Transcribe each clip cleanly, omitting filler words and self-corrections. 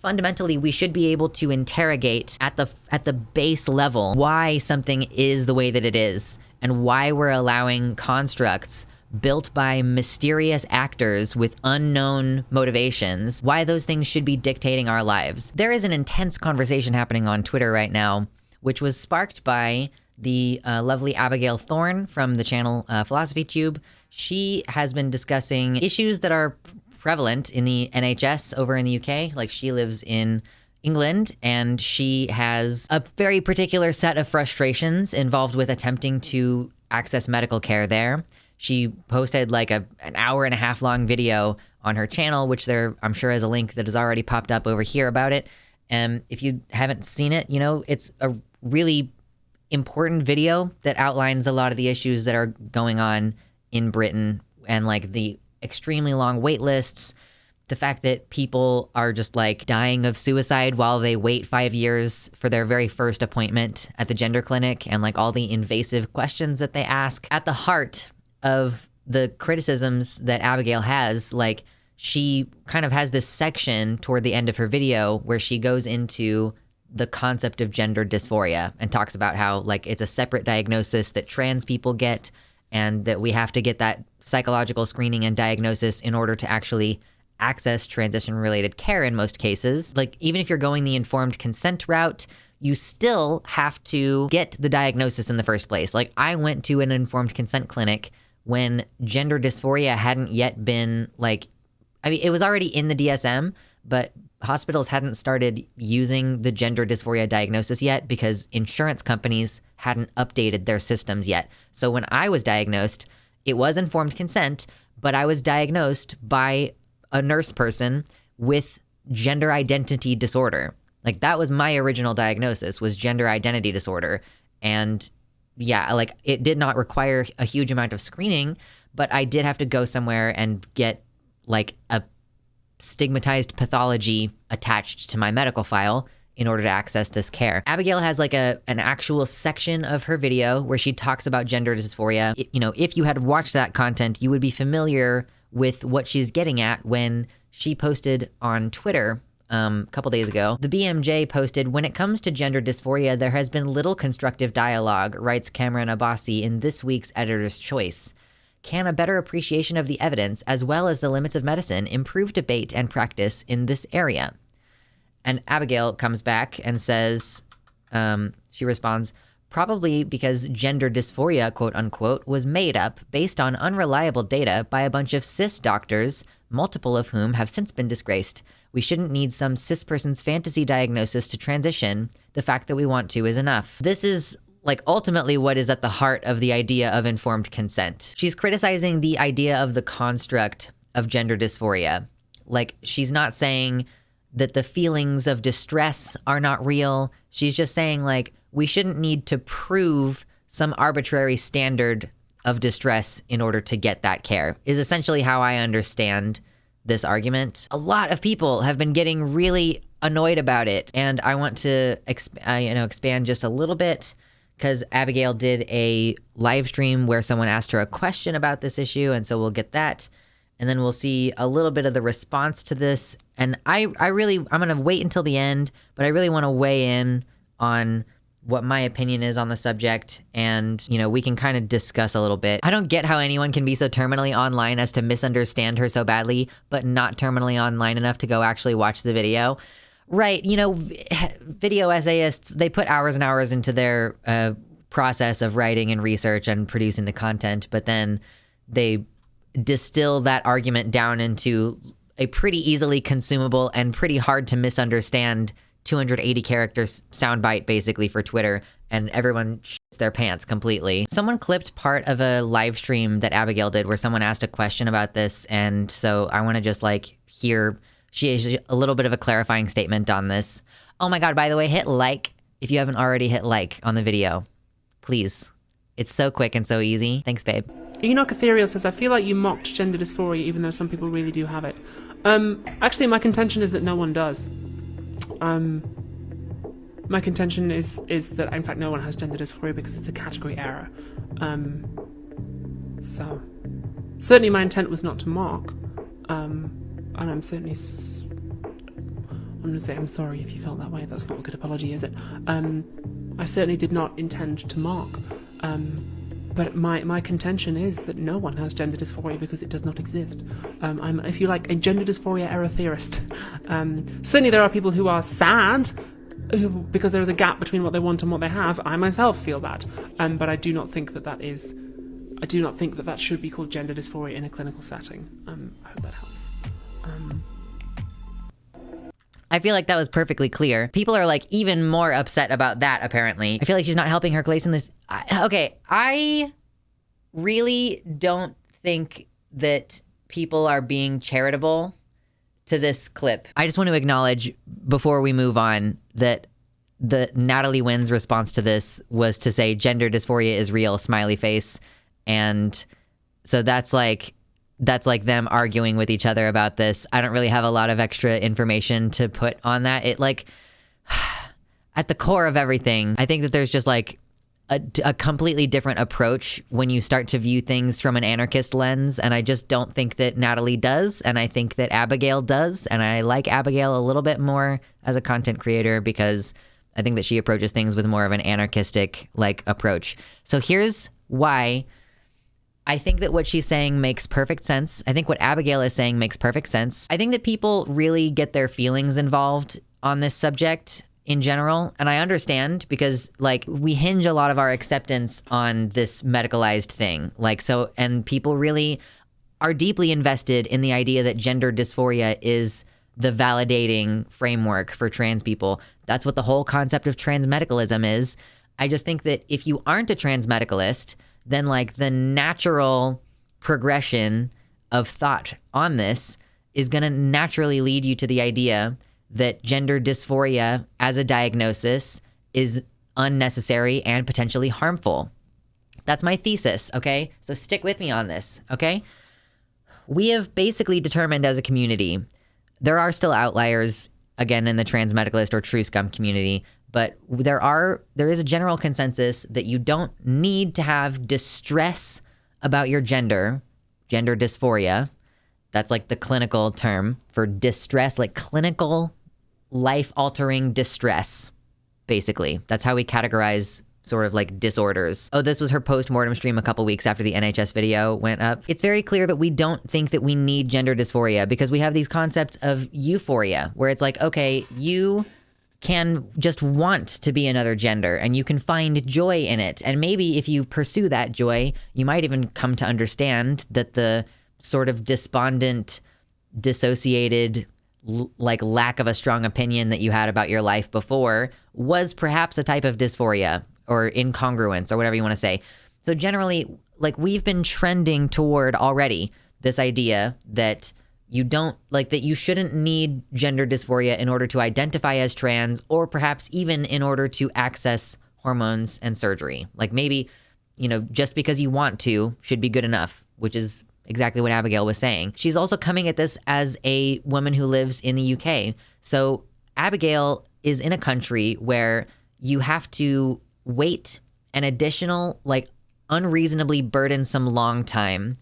Fundamentally, we should be able to interrogate at the base level why something is the way that it is and why we're allowing constructs built by mysterious actors with unknown motivations, why those things should be dictating our lives. There is an intense conversation happening on Twitter right now, which was sparked by the lovely Abigail Thorne from the channel Philosophy Tube. She has been discussing issues that are prevalent in the NHS over in the UK. Like, she lives in England, and she has a very particular set of frustrations involved with attempting to access medical care there. She posted like an hour and a half long video on her channel, which I'm sure has a link that has already popped up over here about it. And if you haven't seen it, it's a really important video that outlines a lot of the issues that are going on in Britain, and like the extremely long wait lists, the fact that people are just like dying of suicide while they wait 5 years for their very first appointment at the gender clinic, and like all the invasive questions that they ask. At the heart of the criticisms that Abigail has, like, she kind of has this section toward the end of her video where she goes into the concept of gender dysphoria and talks about how like it's a separate diagnosis that trans people get, and that we have to get that psychological screening and diagnosis in order to actually access transition-related care in most cases. Like, even if you're going the informed consent route, you still have to get the diagnosis in the first place. Like, I went to an informed consent clinic when gender dysphoria hadn't yet been it was already in the DSM, but hospitals hadn't started using the gender dysphoria diagnosis yet because insurance companies hadn't updated their systems yet. So when I was diagnosed, it was informed consent, but I was diagnosed by a nurse person with gender identity disorder. Like, that was my original diagnosis, was gender identity disorder. And yeah, like, it did not require a huge amount of screening, but I did have to go somewhere and get like a stigmatized pathology attached to my medical file in order to access this care. Abigail has like an actual section of her video where she talks about gender dysphoria. If you had watched that content, you would be familiar with what she's getting at when she posted on Twitter a couple days ago. The BMJ posted, "When it comes to gender dysphoria, there has been little constructive dialogue," writes Cameron Abbasi in this week's Editor's Choice. "Can a better appreciation of the evidence, as well as the limits of medicine, improve debate and practice in this area?" And Abigail comes back and says, she responds, "Probably because gender dysphoria, quote unquote, was made up based on unreliable data by a bunch of cis doctors, multiple of whom have since been disgraced. We shouldn't need some cis person's fantasy diagnosis to transition. The fact that we want to is enough." This is like ultimately what is at the heart of the idea of informed consent. She's criticizing the idea of the construct of gender dysphoria. Like, she's not saying that the feelings of distress are not real. She's just saying, like, we shouldn't need to prove some arbitrary standard of distress in order to get that care, is essentially how I understand this argument. A lot of people have been getting really annoyed about it, and I want to expand just a little bit, because Abigail did a live stream where someone asked her a question about this issue, and so we'll get that. And then we'll see a little bit of the response to this. And I'm going to wait until the end, but I really want to weigh in on what my opinion is on the subject. And, we can kind of discuss a little bit. I don't get how anyone can be so terminally online as to misunderstand her so badly, but not terminally online enough to go actually watch the video. Right. Video essayists, they put hours and hours into their process of writing and research and producing the content, but then they distill that argument down into a pretty easily consumable and pretty hard to misunderstand 280 characters soundbite basically for Twitter, and everyone shits their pants completely. Someone clipped part of a live stream that Abigail did where someone asked a question about this, and so I want to just hear she has a little bit of a clarifying statement on this. Oh my God, by the way, hit like if you haven't already hit like on the video. Please. It's so quick and so easy. Thanks, babe. Enoch Ethereal says, "I feel like you mocked gender dysphoria even though some people really do have it." Actually, my contention is that no one does. My contention is that in fact no one has gender dysphoria because it's a category error. So certainly my intent was not to mock, and I'm certainly I'm going to say I'm sorry if you felt that way. That's not a good apology, is it? I certainly did not intend to mock. But my contention is that no one has gender dysphoria because it does not exist. I'm, if you like, a gender dysphoria era theorist. Certainly there are people who are sad because there is a gap between what they want and what they have. I myself feel that. But I do not think that that should be called gender dysphoria in a clinical setting. I hope that helps. I feel like that was perfectly clear. People are like even more upset about that, apparently. I feel like she's not helping her case in this. I really don't think that people are being charitable to this clip. I just want to acknowledge before we move on that the Natalie Wynn's response to this was to say gender dysphoria is real, smiley face. And so that's like them arguing with each other about this. I don't really have a lot of extra information to put on that. It like, at the core of everything, I think that there's just like a completely different approach when you start to view things from an anarchist lens. And I just don't think that Natalie does. And I think that Abigail does. And I like Abigail a little bit more as a content creator because I think that she approaches things with more of an anarchistic like approach. So here's why I think that what she's saying makes perfect sense. I think what Abigail is saying makes perfect sense. I think that people really get their feelings involved on this subject in general. And I understand because like we hinge a lot of our acceptance on this medicalized thing. Like, so, and people really are deeply invested in the idea that gender dysphoria is the validating framework for trans people. That's what the whole concept of transmedicalism is. I just think that if you aren't a transmedicalist, then like the natural progression of thought on this is going to naturally lead you to the idea that gender dysphoria as a diagnosis is unnecessary and potentially harmful. That's my thesis, okay? So stick with me on this, okay? We have basically determined as a community, there are still outliers, again, in the transmedicalist or true scum community, but there is a general consensus that you don't need to have distress about your gender dysphoria. That's like the clinical term for distress, like clinical life-altering distress, basically. That's how we categorize sort of like disorders. Oh, this was her post-mortem stream a couple weeks after the NHS video went up. It's very clear that we don't think that we need gender dysphoria because we have these concepts of euphoria, where it's like, okay, you can just want to be another gender and you can find joy in it. And maybe if you pursue that joy, you might even come to understand that the sort of despondent, dissociated, like lack of a strong opinion that you had about your life before was perhaps a type of dysphoria or incongruence or whatever you want to say. So generally, like we've been trending toward already this idea that you don't like that you shouldn't need gender dysphoria in order to identify as trans or perhaps even in order to access hormones and surgery. Like maybe, you know, just because you want to should be good enough, which is exactly what Abigail was saying. She's also coming at this as a woman who lives in the UK. So Abigail is in a country where you have to wait an additional, like unreasonably burdensome long time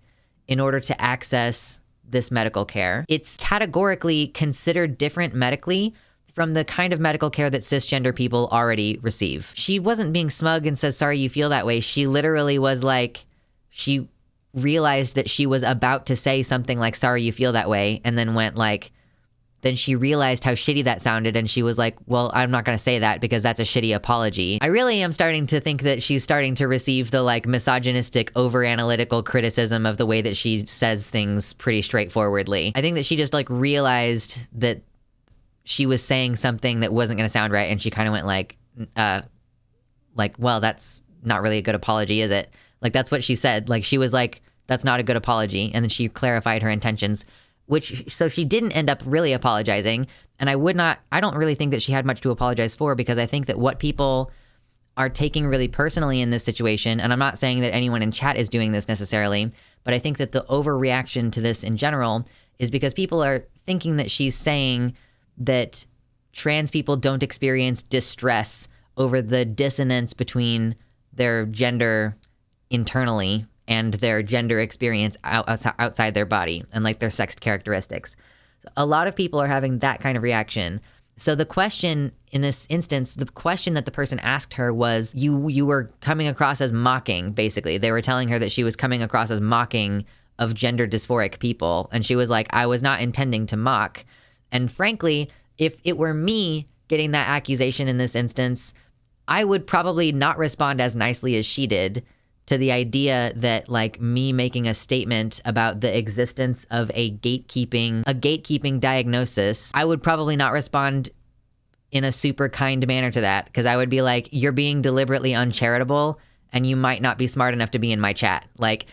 in order to access this medical care. It's categorically considered different medically from the kind of medical care that cisgender people already receive. She wasn't being smug and says, sorry you feel that way. She literally was like, she realized that she was about to say something like, sorry you feel that way, and then went like, then she realized how shitty that sounded and she was like, well, I'm not going to say that because that's a shitty apology. I really am starting to think that she's starting to receive the like misogynistic, over-analytical criticism of the way that she says things pretty straightforwardly. I think that she just like realized that she was saying something that wasn't going to sound right and she kind of went like, well, that's not really a good apology, is it? Like that's what she said. Like she was like, that's not a good apology. And then she clarified her intentions. So she didn't end up really apologizing. And I don't really think that she had much to apologize for because I think that what people are taking really personally in this situation, and I'm not saying that anyone in chat is doing this necessarily, but I think that the overreaction to this in general is because people are thinking that she's saying that trans people don't experience distress over the dissonance between their gender internally and their gender experience outside their body and like their sex characteristics. A lot of people are having that kind of reaction. So the question in this instance, the question that the person asked her was, you were coming across as mocking, basically. They were telling her that she was coming across as mocking of gender dysphoric people. And she was like, I was not intending to mock. And frankly, if it were me getting that accusation in this instance, I would probably not respond as nicely as she did to the idea that like me making a statement about the existence of a gatekeeping diagnosis. I would probably not respond in a super kind manner to that, because I would be like, you're being deliberately uncharitable and you might not be smart enough to be in my chat. Like,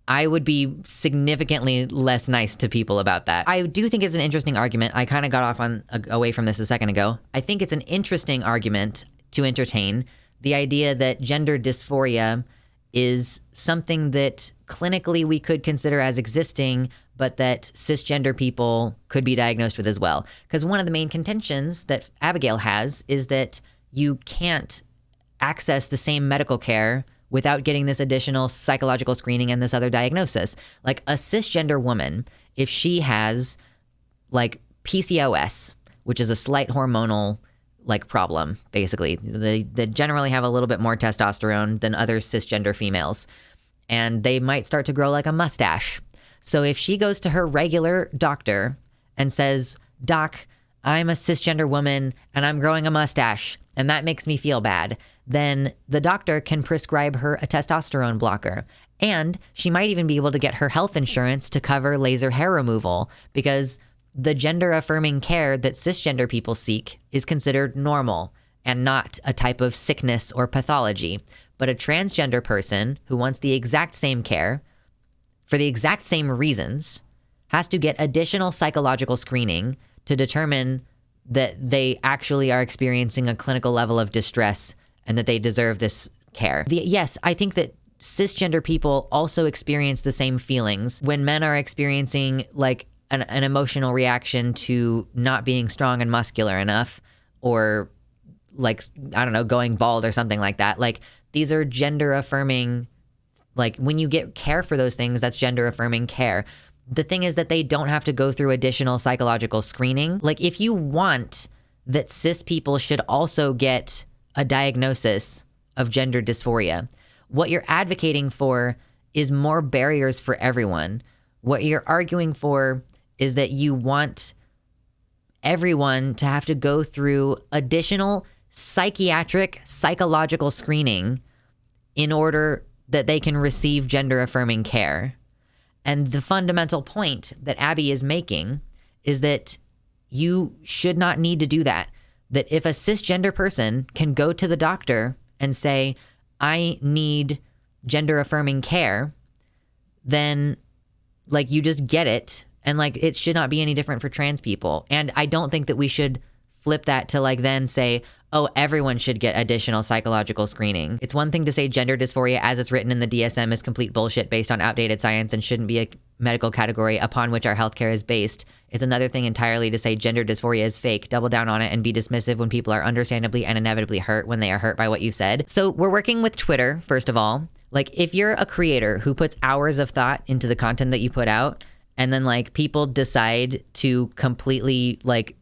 I would be significantly less nice to people about that. I do think it's an interesting argument. I kind of got off away from this a second ago. I think it's an interesting argument to entertain, the idea that gender dysphoria is something that clinically we could consider as existing, but that cisgender people could be diagnosed with as well. Because one of the main contentions that Abigail has is that you can't access the same medical care without getting this additional psychological screening and this other diagnosis. Like a cisgender woman, if she has like PCOS, which is a slight hormonal like problem, basically. They generally have a little bit more testosterone than other cisgender females. And they might start to grow like a mustache. So if she goes to her regular doctor and says, Doc, I'm a cisgender woman and I'm growing a mustache and that makes me feel bad, then the doctor can prescribe her a testosterone blocker. And she might even be able to get her health insurance to cover laser hair removal, because the gender affirming care that cisgender people seek is considered normal and not a type of sickness or pathology. But a transgender person who wants the exact same care for the exact same reasons has to get additional psychological screening to determine that they actually are experiencing a clinical level of distress and that they deserve this care. Yes, I think that cisgender people also experience the same feelings when men are experiencing like an emotional reaction to not being strong and muscular enough, or like, I don't know, going bald or something like that. Like, these are gender affirming, like when you get care for those things, that's gender affirming care. The thing is that they don't have to go through additional psychological screening. Like, if you want that cis people should also get a diagnosis of gender dysphoria, what you're advocating for is more barriers for everyone. What you're arguing for is that you want everyone to have to go through additional psychological screening in order that they can receive gender affirming care. And the fundamental point that Abby is making is that you should not need to do that. That if a cisgender person can go to the doctor and say, I need gender affirming care, then like you just get it. And like, it should not be any different for trans people. And I don't think that we should flip that to like then say, oh, everyone should get additional psychological screening. It's one thing to say gender dysphoria as it's written in the DSM is complete bullshit based on outdated science and shouldn't be a medical category upon which our healthcare is based. It's another thing entirely to say gender dysphoria is fake, double down on it, and be dismissive when people are understandably and inevitably hurt when they are hurt by what you said. So we're working with Twitter, first of all. Like, if you're a creator who puts hours of thought into the content that you put out, and then like people decide to completely like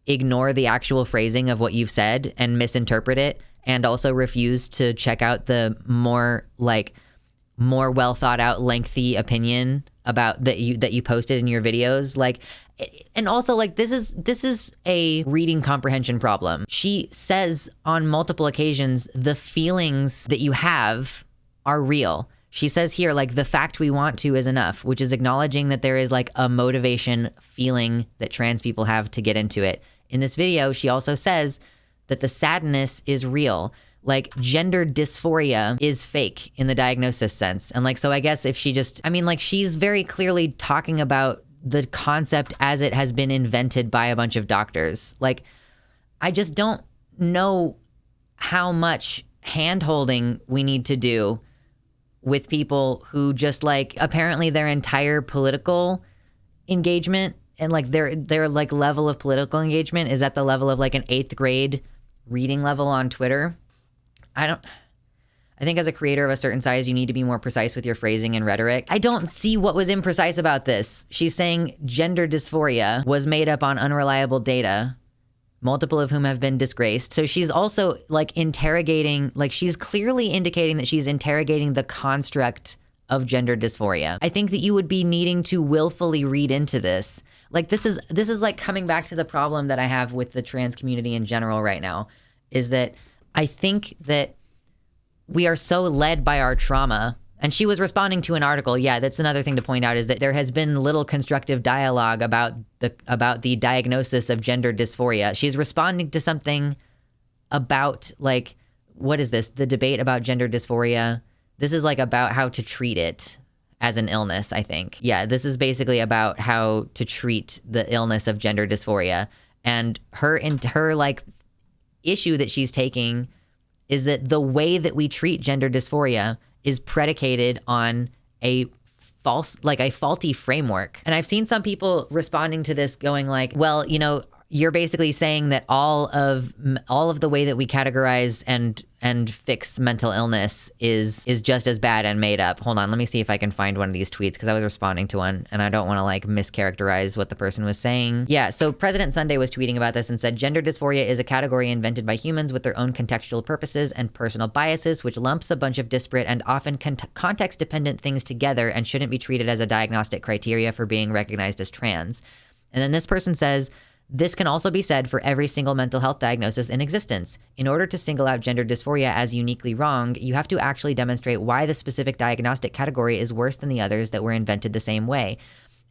ignore the actual phrasing of what you've said and misinterpret it, and also refuse to check out the more well thought out lengthy opinion about that you posted in your videos, like, and also like this is a reading comprehension problem. She says on multiple occasions the feelings that you have are real. She says here, like, the fact we want to is enough, which is acknowledging that there is like a motivation feeling that trans people have to get into it. In this video, she also says that the sadness is real. Like, gender dysphoria is fake in the diagnosis sense. And like, so I guess if she just, I mean, like, she's very clearly talking about the concept as it has been invented by a bunch of doctors. Like, I just don't know how much hand-holding we need to do with people who just like, apparently their entire political engagement and like their like level of political engagement is at the level of like an 8th grade reading level on Twitter. I think as a creator of a certain size, you need to be more precise with your phrasing and rhetoric. I don't see what was imprecise about this. She's saying gender dysphoria was made up on unreliable data. multiple of whom have been disgraced. So she's also like interrogating, like she's clearly indicating that she's interrogating the construct of gender dysphoria. I think that you would be needing to willfully read into this. Like this is like coming back to the problem that I have with the trans community in general right now, is that I think that we are so led by our trauma. And she was responding to an article. Yeah, that's another thing to point out, is that there has been little constructive dialogue about the diagnosis of gender dysphoria. She's responding to something about, like, what is this? The debate about gender dysphoria. This is like about how to treat it as an illness, I think. Yeah, this is basically about how to treat the illness of gender dysphoria. And her like issue that she's taking is that the way that we treat gender dysphoria is predicated on a faulty framework. And I've seen some people responding to this going like, well, you know, you're basically saying that all of the way that we categorize and fix mental illness is just as bad and made up. Hold on, let me see if I can find one of these tweets, because I was responding to one and I don't want to like mischaracterize what the person was saying. Yeah, so President Sunday was tweeting about this and said, gender dysphoria is a category invented by humans with their own contextual purposes and personal biases, which lumps a bunch of disparate and often context-dependent things together and shouldn't be treated as a diagnostic criteria for being recognized as trans. And then this person says, this can also be said for every single mental health diagnosis in existence. In order to single out gender dysphoria as uniquely wrong, you have to actually demonstrate why the specific diagnostic category is worse than the others that were invented the same way.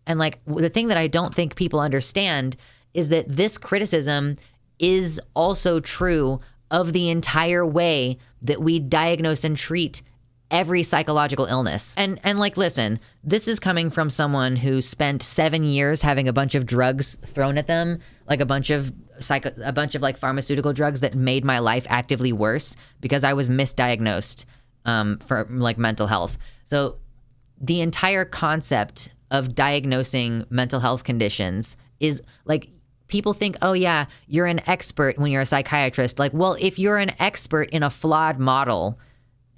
And like the thing that I don't think people understand is that this criticism is also true of the entire way that we diagnose and treat every psychological illness. And like, listen, this is coming from someone who spent 7 years having a bunch of drugs thrown at them, like a bunch of like pharmaceutical drugs that made my life actively worse because I was misdiagnosed for like mental health. So the entire concept of diagnosing mental health conditions is like, people think, oh yeah, you're an expert when you're a psychiatrist. Like, well, if you're an expert in a flawed model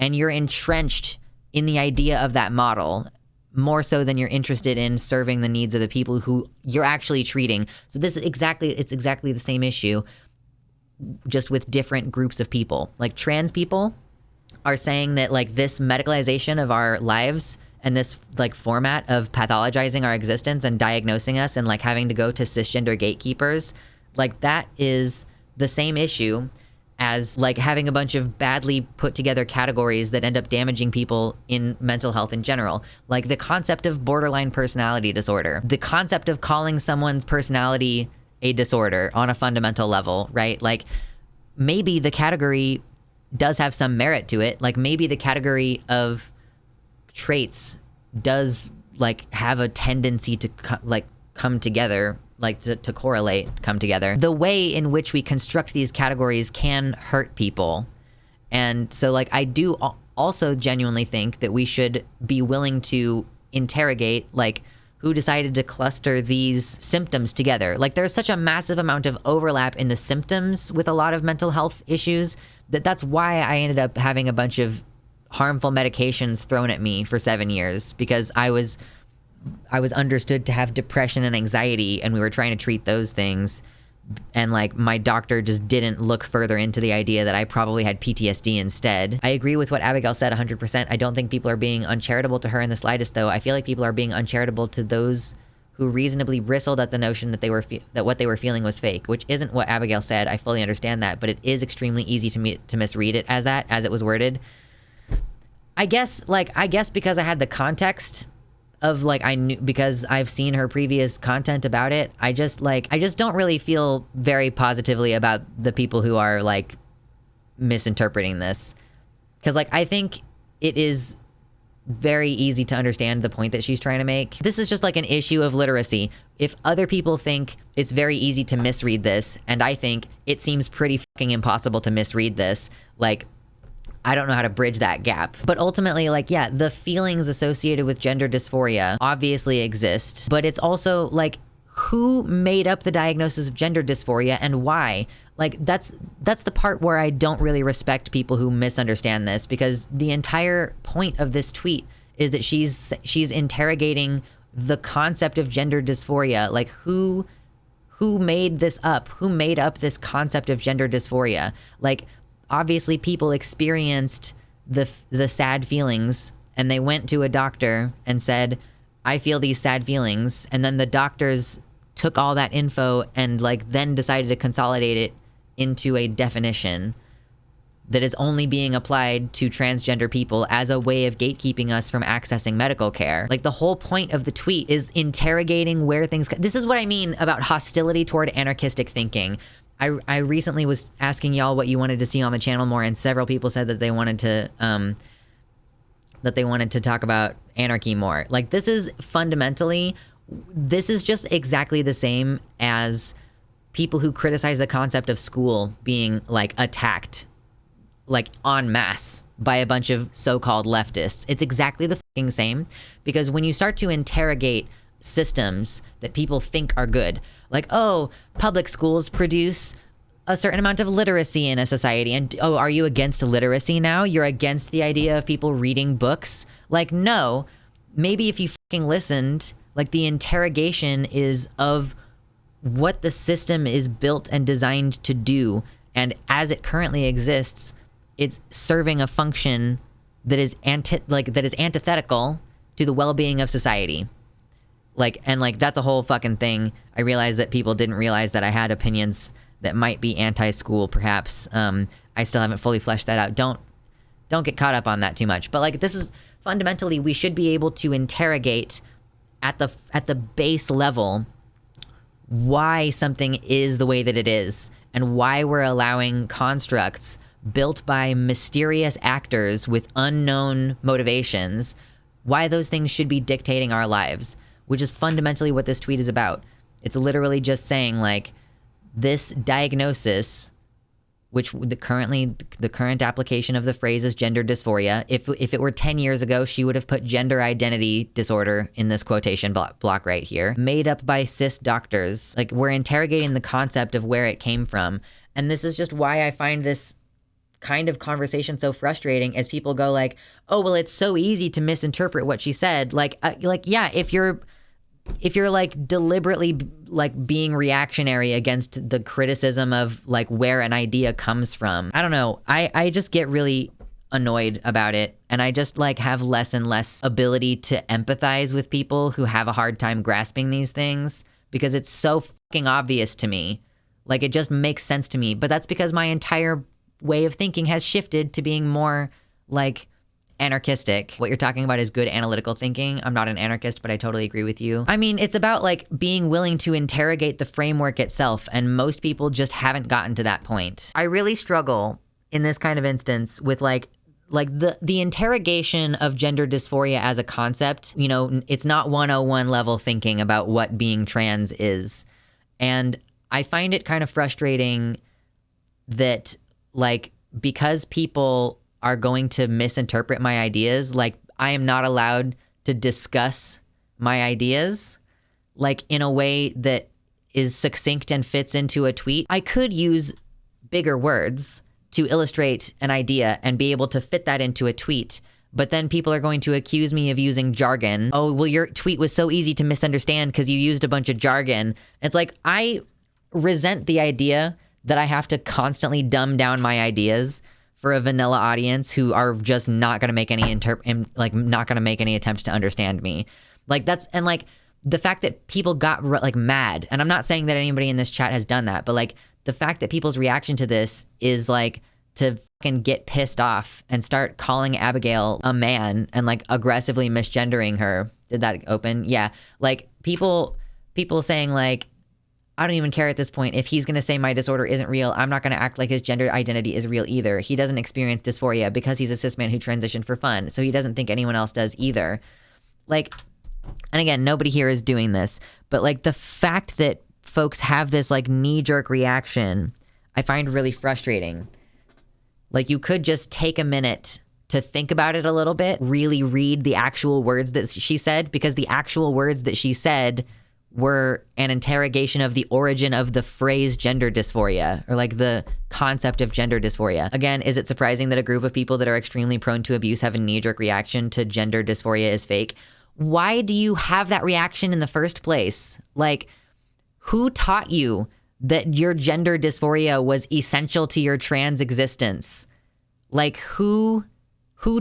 and you're entrenched in the idea of that model more so than you're interested in serving the needs of the people who you're actually treating. So it's exactly the same issue, just with different groups of people. Like trans people are saying that like this medicalization of our lives and this like format of pathologizing our existence and diagnosing us and like having to go to cisgender gatekeepers, like that is the same issue as like having a bunch of badly put together categories that end up damaging people in mental health in general. Like the concept of borderline personality disorder, the concept of calling someone's personality a disorder on a fundamental level, right? Like maybe the category does have some merit to it. Like maybe the category of traits does like have a tendency to come together, like to correlate, come together. The way in which we construct these categories can hurt people. And so like I do also genuinely think that we should be willing to interrogate like who decided to cluster these symptoms together. Like there's such a massive amount of overlap in the symptoms with a lot of mental health issues that's why I ended up having a bunch of harmful medications thrown at me for 7 years, because I was understood to have depression and anxiety, and we were trying to treat those things. And like my doctor just didn't look further into the idea that I probably had PTSD instead. I agree with what Abigail said 100%. I don't think people are being uncharitable to her in the slightest, though. I feel like people are being uncharitable to those who reasonably bristled at the notion that that what they were feeling was fake, which isn't what Abigail said. I fully understand that, but it is extremely easy to misread it as it was worded. I guess because I had the context of like I knew, because I've seen her previous content about it, I just don't really feel very positively about the people who are like misinterpreting this, because like I think it is very easy to understand the point that she's trying to make. This is just like an issue of literacy. If other people think it's very easy to misread this, and I think it seems pretty fucking impossible to misread this, like I don't know how to bridge that gap. But ultimately, like, yeah, the feelings associated with gender dysphoria obviously exist, but it's also like, who made up the diagnosis of gender dysphoria and why? Like, that's the part where I don't really respect people who misunderstand this, because the entire point of this tweet is that she's interrogating the concept of gender dysphoria. Like, who who made this up? Who made up this concept of gender dysphoria? Like, obviously people experienced the sad feelings and they went to a doctor and said, I feel these sad feelings. And then the doctors took all that info and like then decided to consolidate it into a definition that is only being applied to transgender people as a way of gatekeeping us from accessing medical care. Like, the whole point of the tweet is interrogating where things... This is what I mean about hostility toward anarchistic thinking. I recently was asking y'all what you wanted to see on the channel more, and several people said that they wanted to talk about anarchy more. Like, this is fundamentally... This is just exactly the same as people who criticize the concept of school being, like, attacked like en masse by a bunch of so-called leftists. It's exactly the fucking same, because when you start to interrogate systems that people think are good, like, oh, public schools produce a certain amount of literacy in a society, and oh, are you against literacy now? You're against the idea of people reading books? Like, no. Maybe if you fucking listened, like, the interrogation is of what the system is built and designed to do, and as it currently exists, it's serving a function that is antithetical to the well-being of society. Like, and like, that's a whole fucking thing. I realized that people didn't realize that I had opinions that might be anti-school, perhaps. I still haven't fully fleshed that out. Don't get caught up on that too much. But like, this is fundamentally, we should be able to interrogate at the base level why something is the way that it is, and why we're allowing constructs built by mysterious actors with unknown motivations, why those things should be dictating our lives, which is fundamentally what this tweet is about. It's literally just saying, like, this diagnosis, which the current application of the phrase is gender dysphoria. If it were 10 years ago, she would have put gender identity disorder in this quotation block right here, made up by cis doctors. Like, we're interrogating the concept of where it came from. And this is just why I find this kind of conversation so frustrating, as people go like, oh, well, it's so easy to misinterpret what she said. Like, yeah, if you're like deliberately like being reactionary against the criticism of like where an idea comes from. I don't know. I just get really annoyed about it, and I just like have less and less ability to empathize with people who have a hard time grasping these things, because it's so fucking obvious to me. Like, it just makes sense to me. But that's because my entire way of thinking has shifted to being more like anarchistic. What you're talking about is good analytical thinking. I'm not an anarchist, but I totally agree with you. I mean, it's about like being willing to interrogate the framework itself, and most people just haven't gotten to that point. I really struggle in this kind of instance with like the interrogation of gender dysphoria as a concept. You know, it's not 101 level thinking about what being trans is. And I find it kind of frustrating that, like, because people are going to misinterpret my ideas, like, I am not allowed to discuss my ideas, like, in a way that is succinct and fits into a tweet. I could use bigger words to illustrate an idea and be able to fit that into a tweet, but then people are going to accuse me of using jargon. Oh, well, your tweet was so easy to misunderstand because you used a bunch of jargon. It's like, I resent the idea that I have to constantly dumb down my ideas for a vanilla audience who are just not going to make any not going to make any attempts to understand me. Like, that's, and like the fact that people got like mad, and I'm not saying that anybody in this chat has done that, but like the fact that people's reaction to this is like to fucking get pissed off and start calling Abigail a man and like aggressively misgendering her. Did that open? Yeah. Like people saying like, I don't even care at this point. If he's going to say my disorder isn't real, I'm not going to act like his gender identity is real either. He doesn't experience dysphoria because he's a cis man who transitioned for fun, so he doesn't think anyone else does either. Like, and again, nobody here is doing this, but like the fact that folks have this like knee-jerk reaction, I find really frustrating. Like, you could just take a minute to think about it a little bit, really read the actual words that she said, because the actual words that she said were an interrogation of the origin of the phrase gender dysphoria, or like the concept of gender dysphoria. Again, is it surprising that a group of people that are extremely prone to abuse have a knee-jerk reaction to gender dysphoria is fake? Why do you have that reaction in the first place? Like, Who taught you that your gender dysphoria was essential to your trans existence? Like, who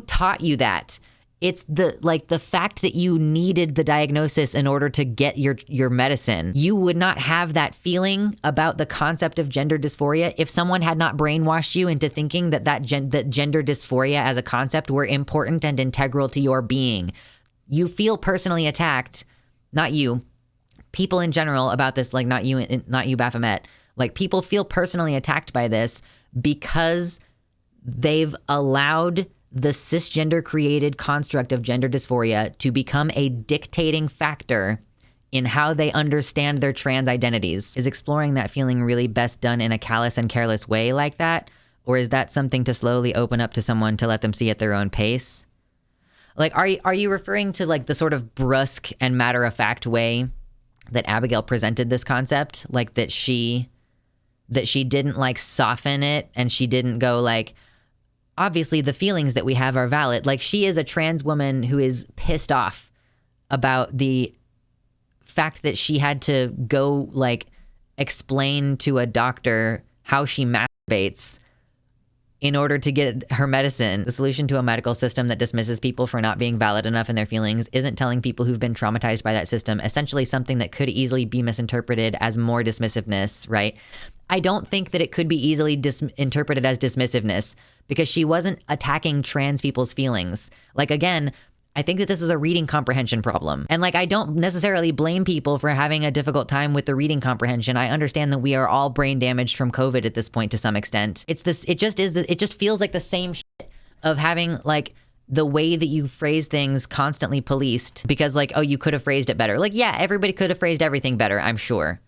taught you that? It's the fact that you needed the diagnosis in order to get your medicine. You would not have that feeling about the concept of gender dysphoria if someone had not brainwashed you into thinking that gender dysphoria as a concept were important and integral to your being. You feel personally attacked, not you, people in general about this, like not you, Baphomet. Like, people feel personally attacked by this because they've allowed the cisgender created construct of gender dysphoria to become a dictating factor in how they understand their trans identities. Is exploring that feeling really best done in a callous and careless way like that? Or is that something to slowly open up to someone to let them see at their own pace? Like, are you referring to like the sort of brusque and matter-of-fact way that Abigail presented this concept? Like that she didn't like soften it, and she didn't go like, obviously the feelings that we have are valid. Like, she is a trans woman who is pissed off about the fact that she had to go like explain to a doctor how she masturbates in order to get her medicine. The solution to a medical system that dismisses people for not being valid enough in their feelings isn't telling people who've been traumatized by that system essentially something that could easily be misinterpreted as more dismissiveness, right? I don't think that it could be easily interpreted as dismissiveness, because she wasn't attacking trans people's feelings. Like, again, I think that this is a reading comprehension problem. And like, I don't necessarily blame people for having a difficult time with the reading comprehension. I understand that we are all brain damaged from COVID at this point to some extent. It just feels like the same shit of having like the way that you phrase things constantly policed because like, oh, you could have phrased it better. Like, yeah, everybody could have phrased everything better, I'm sure.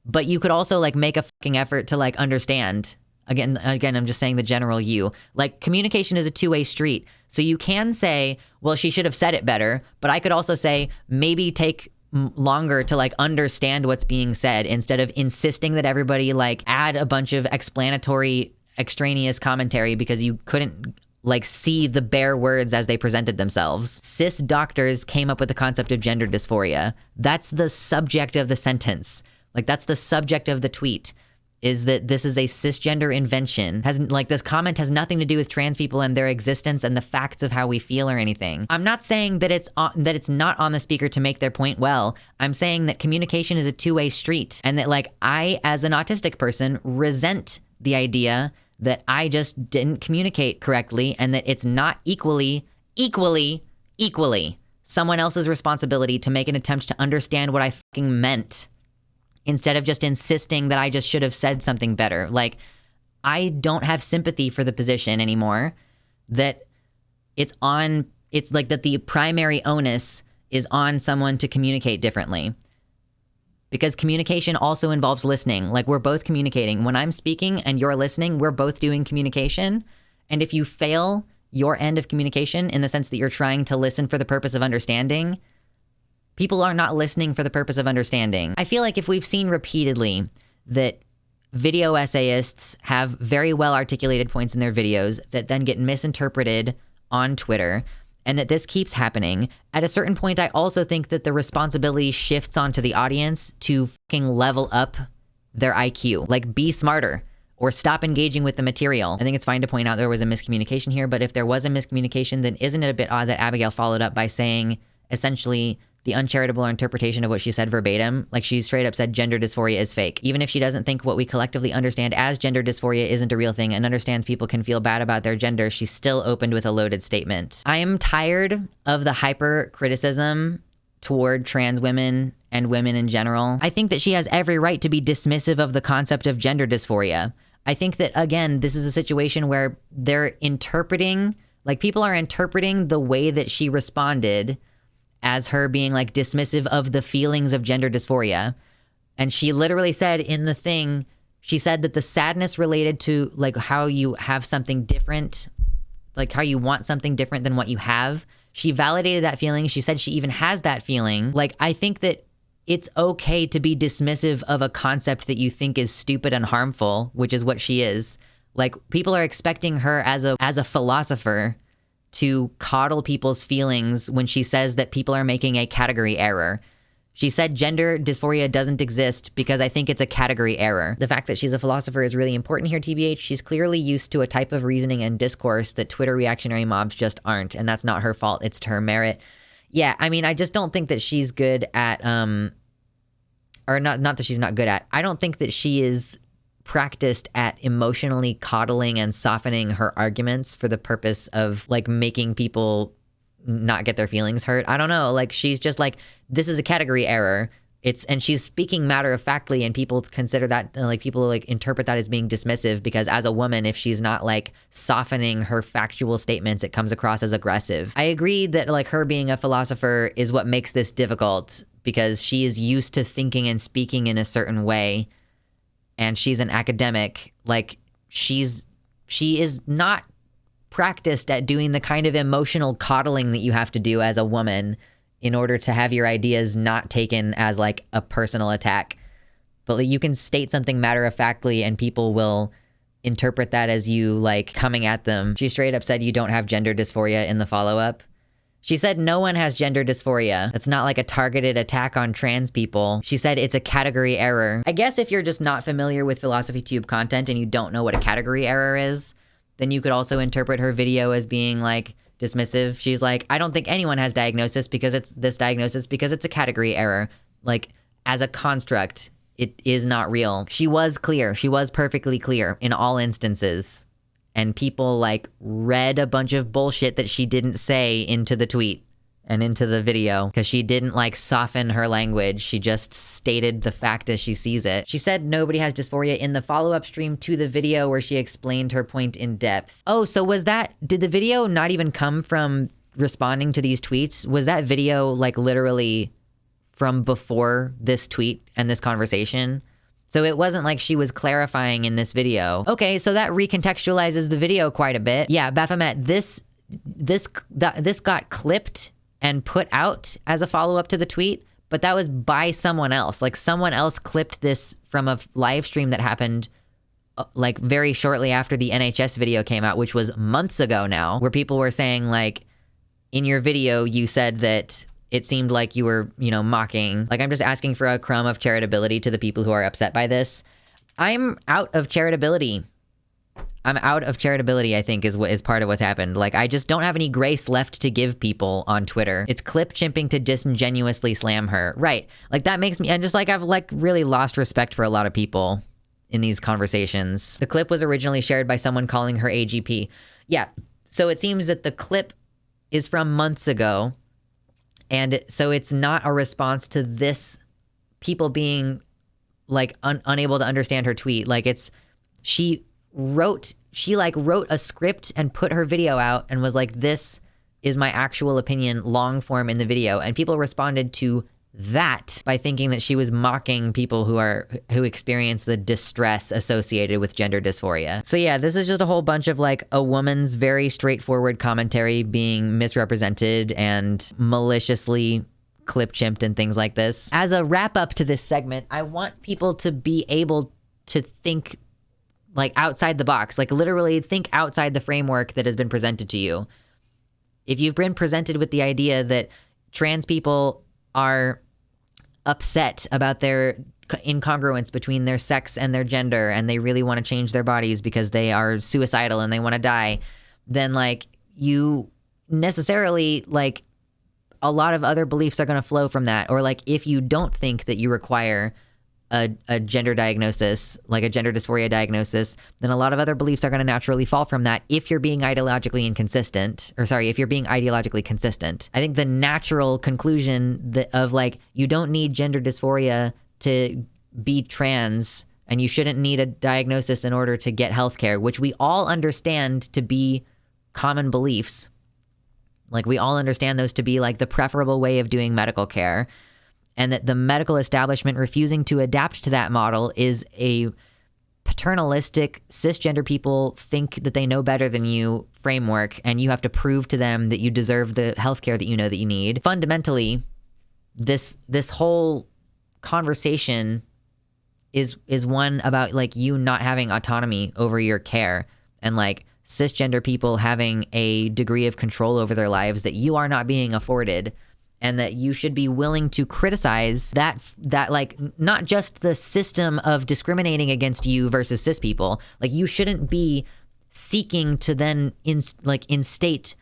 But you could also like make a fucking effort to like understand. Again, I'm just saying the general you. Like, communication is a two-way street. So you can say, well, she should have said it better. But I could also say, maybe take longer to like understand what's being said instead of insisting that everybody like add a bunch of explanatory extraneous commentary because you couldn't like see the bare words as they presented themselves. Cis doctors came up with the concept of gender dysphoria. That's the subject of the sentence. Like, that's the subject of the tweet, is that this is a cisgender invention. This comment has nothing to do with trans people and their existence and the facts of how we feel or anything. I'm not saying that it's not on the speaker to make their point well. I'm saying that communication is a two-way street, and that like, I, as an autistic person, resent the idea that I just didn't communicate correctly, and that it's not equally someone else's responsibility to make an attempt to understand what I fucking meant, instead of just insisting that I just should have said something better. Like, I don't have sympathy for the position anymore that it's like that the primary onus is on someone to communicate differently. Because communication also involves listening. Like, we're both communicating. When I'm speaking and you're listening, we're both doing communication. And if you fail your end of communication in the sense that you're trying to listen for the purpose of understanding, people are not listening for the purpose of understanding. I feel like if we've seen repeatedly that video essayists have very well articulated points in their videos that then get misinterpreted on Twitter, and that this keeps happening, at a certain point, I also think that the responsibility shifts onto the audience to fucking level up their IQ. Like, be smarter or stop engaging with the material. I think it's fine to point out there was a miscommunication here, but if there was a miscommunication, then isn't it a bit odd that Abigail followed up by saying essentially the uncharitable interpretation of what she said verbatim? Like, she straight up said gender dysphoria is fake. Even if she doesn't think what we collectively understand as gender dysphoria isn't a real thing and understands people can feel bad about their gender, she still opened with a loaded statement. I am tired of the hyper criticism toward trans women and women in general. I think that she has every right to be dismissive of the concept of gender dysphoria. I think that, again, this is a situation where they're interpreting, like, people are interpreting the way that she responded as her being like dismissive of the feelings of gender dysphoria. And she literally said in the thing, she said that the sadness related to like how you have something different, like how you want something different than what you have. She validated that feeling. She said she even has that feeling. Like, I think that it's okay to be dismissive of a concept that you think is stupid and harmful, which is what she is. Like, people are expecting her as a philosopher to coddle people's feelings when she says that people are making a category error. She said gender dysphoria doesn't exist because I think it's a category error. The fact that she's a philosopher is really important here, TBH. She's clearly used to a type of reasoning and discourse that Twitter reactionary mobs just aren't, and that's not her fault. It's to her merit. Yeah, I mean, I just don't think that she's good at, or not that she's not good at. I don't think that she is practiced at emotionally coddling and softening her arguments for the purpose of like making people not get their feelings hurt. I don't know. Like, she's just like, this is a category error. And she's speaking matter of factly, and people consider that, like, people like interpret that as being dismissive because as a woman, if she's not like softening her factual statements, it comes across as aggressive. I agree that like her being a philosopher is what makes this difficult because she is used to thinking and speaking in a certain way. And she's an academic. Like, she is not practiced at doing the kind of emotional coddling that you have to do as a woman in order to have your ideas not taken as like a personal attack. But like, you can state something matter-of-factly and people will interpret that as you like coming at them. She straight up said you don't have gender dysphoria in the follow-up. She said no one has gender dysphoria. That's not like a targeted attack on trans people. She said it's a category error. I guess if you're just not familiar with Philosophy Tube content and you don't know what a category error is, then you could also interpret her video as being like dismissive. She's like, I don't think anyone has diagnosis because it's this diagnosis because it's a category error. Like, as a construct, it is not real. She was clear. She was perfectly clear in all instances. And people like read a bunch of bullshit that she didn't say into the tweet and into the video because she didn't like soften her language. She just stated the fact as she sees it. She said nobody has dysphoria in the follow-up stream to the video where she explained her point in depth. Oh, so did the video not even come from responding to these tweets? Was that video like literally from before this tweet and this conversation? So it wasn't like she was clarifying in this video. Okay, so that recontextualizes the video quite a bit. Yeah, Baphomet, this got clipped and put out as a follow-up to the tweet, but that was by someone else. Like, someone else clipped this from a live stream that happened like very shortly after the NHS video came out, which was months ago now, where people were saying like, in your video, you said that it seemed like you were, mocking. Like, I'm just asking for a crumb of charitability to the people who are upset by this. I'm out of charitability. I think is part of what's happened. Like, I just don't have any grace left to give people on Twitter. It's clip chimping to disingenuously slam her. Right. Like, that makes me, and just like, I've like really lost respect for a lot of people in these conversations. The clip was originally shared by someone calling her AGP. Yeah. So it seems that the clip is from months ago. And so it's not a response to this people being like unable to understand her tweet. Like, she wrote a script and put her video out and was like, this is my actual opinion, long form in the video. And people responded to that by thinking that she was mocking people who experience the distress associated with gender dysphoria. So yeah, this is just a whole bunch of like a woman's very straightforward commentary being misrepresented and maliciously clip chimped and things like this. As a wrap up to this segment, I want people to be able to think like outside the box, like literally think outside the framework that has been presented to you. If you've been presented with the idea that trans people are upset about their incongruence between their sex and their gender and they really want to change their bodies because they are suicidal and they want to die, then like you necessarily like a lot of other beliefs are going to flow from that. Or like if you don't think that you require a gender diagnosis, like a gender dysphoria diagnosis, then a lot of other beliefs are going to naturally fall from that if you're being ideologically inconsistent, if you're being ideologically consistent. I think the natural conclusion of like, you don't need gender dysphoria to be trans and you shouldn't need a diagnosis in order to get healthcare, which we all understand to be common beliefs. Like, we all understand those to be like the preferable way of doing medical care. And that the medical establishment refusing to adapt to that model is a paternalistic, cisgender people think that they know better than you framework, and you have to prove to them that you deserve the healthcare that you know that you need. Fundamentally, this whole conversation is one about like you not having autonomy over your care and like cisgender people having a degree of control over their lives that you are not being afforded. and that you should be willing to criticize that like not just the system of discriminating against you versus cis people. Like you shouldn't be seeking to then instate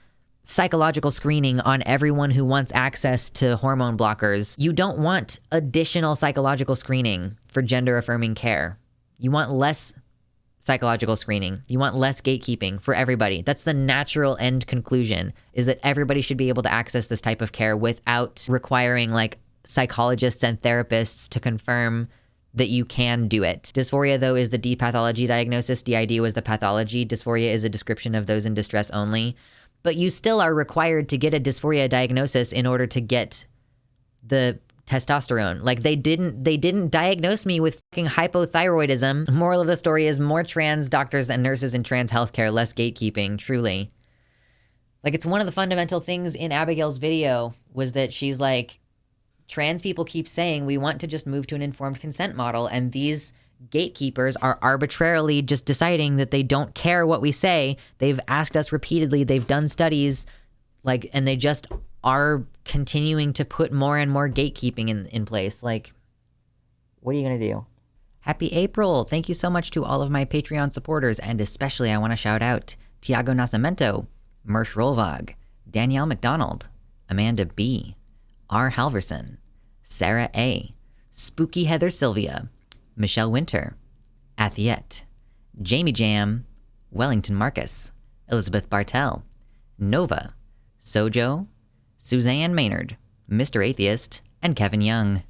psychological screening on everyone who wants access to hormone blockers. You don't want additional psychological screening for gender affirming care. You want less psychological screening. You want less gatekeeping for everybody. That's the natural end conclusion, is that everybody should be able to access this type of care without requiring like psychologists and therapists to confirm that you can do it. Dysphoria, though, is the depathology diagnosis. DID was the pathology. Dysphoria is a description of those in distress only. But you still are required to get a dysphoria diagnosis in order to get the testosterone. Like they didn't diagnose me with fucking hypothyroidism. Moral of the story is more trans doctors and nurses in trans healthcare, less gatekeeping, truly. Like it's one of the fundamental things in Abigail's video was that she's like, trans people keep saying we want to just move to an informed consent model, and these gatekeepers are arbitrarily just deciding that they don't care what we say. They've asked us repeatedly, they've done studies, like, and they just are continuing to put more and more gatekeeping in place. Like, what are you going to do? Happy April. Thank you so much to all of my Patreon supporters. And especially I want to shout out Tiago Nascimento, Mersh Rolvag, Danielle McDonald, Amanda B, R. Halverson, Sarah A, Spooky Heather Sylvia, Michelle Winter, Athiette, Jamie Jam, Wellington Marcus, Elizabeth Bartell, Nova, Sojo, Suzanne Maynard, Mr. Atheist, and Kevin Young.